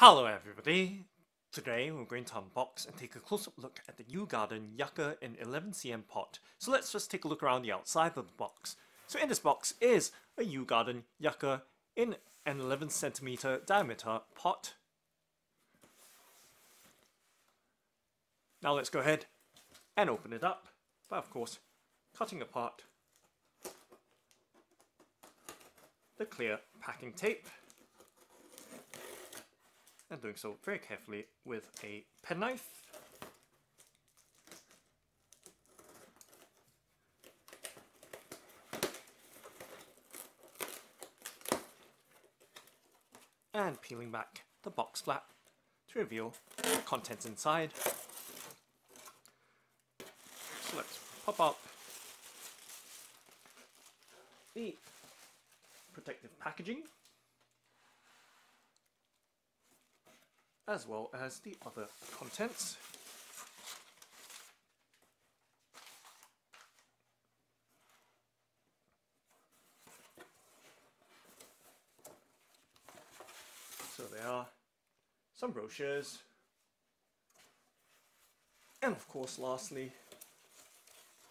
Hello everybody! Today we're going to unbox and take a close-up look at the You Garden Yucca in 11cm pot. So let's just take a look around the outside of the box. So in this box is a You Garden Yucca in an 11cm diameter pot. Now let's go ahead and open it up by, of course, cutting apart the clear packing tape. And doing so very carefully with a penknife. And peeling back the box flap to reveal the contents inside. So let's pop up the protective packaging, as well as the other contents. So there are some brochures, and of course lastly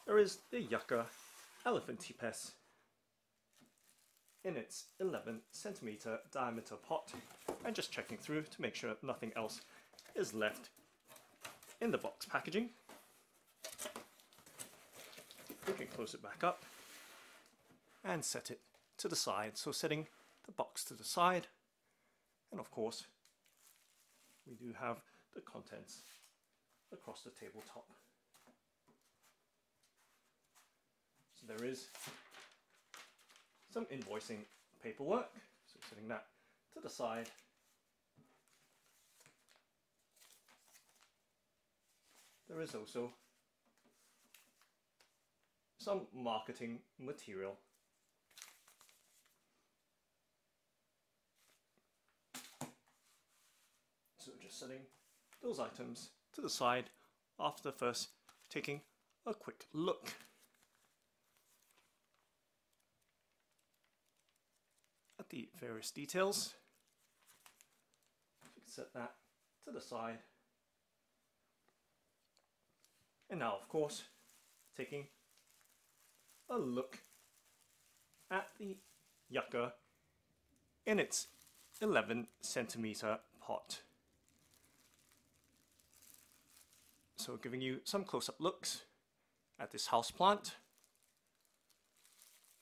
there is the Yucca Elephantipes in its 11cm diameter pot, and just checking through to make sure nothing else is left in the box packaging. We can close it back up and set it to the side, so setting the box to the side, and of course we do have the contents across the tabletop. So there is some invoicing paperwork, so setting that to the side. There is also some marketing material. So just setting those items to the side after first taking a quick look. At the various details. You can set that to the side. And now, of course, taking a look at the Yucca in its 11cm pot. So giving you some close-up looks at this houseplant,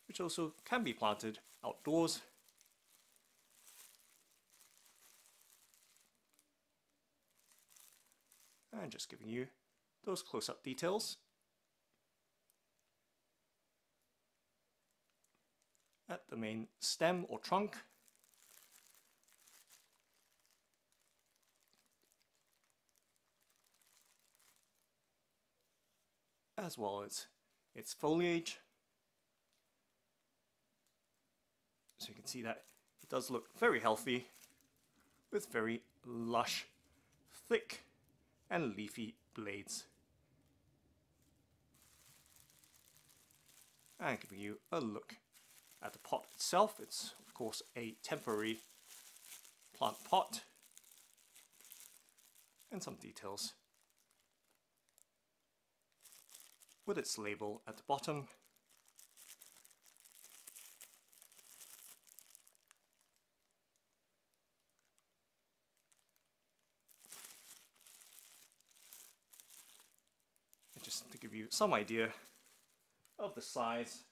which also can be planted outdoors. And just giving you those close-up details at the main stem or trunk. As well as its foliage. So you can see that it does look very healthy with very lush, thick and leafy blades. And giving you a look at the pot itself. It's of course a temporary plant pot, and some details with its label at the bottom. And just to give you some idea of the size,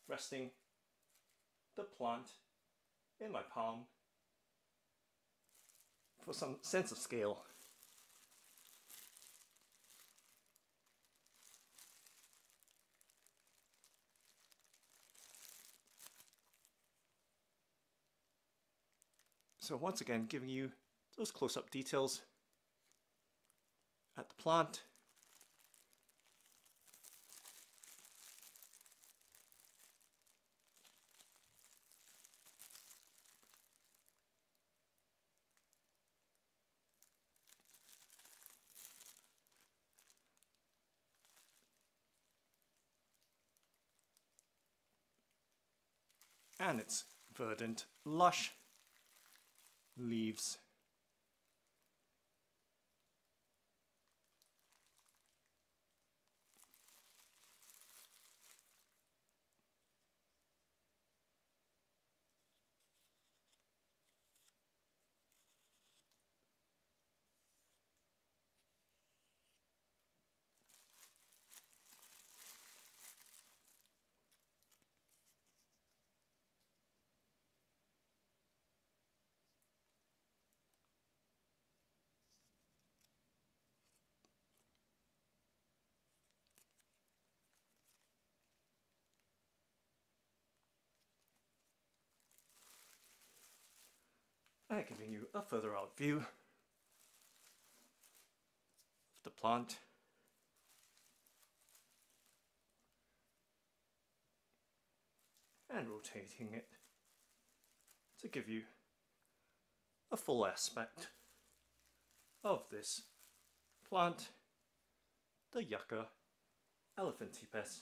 resting the plant in my palm for some sense of scale. So once again, giving you those close-up details at the plant. And its verdant, lush leaves and giving you a further out view of the plant. And rotating it to give you a full aspect of this plant, the Yucca Elephantipes.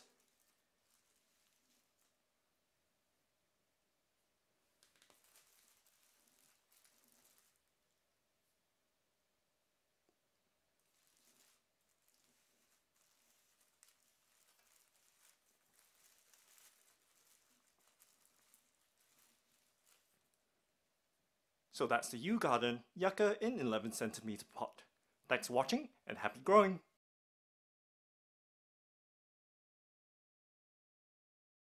So that's the YouGarden Yucca in 11 centimeter pot. Thanks for watching and happy growing!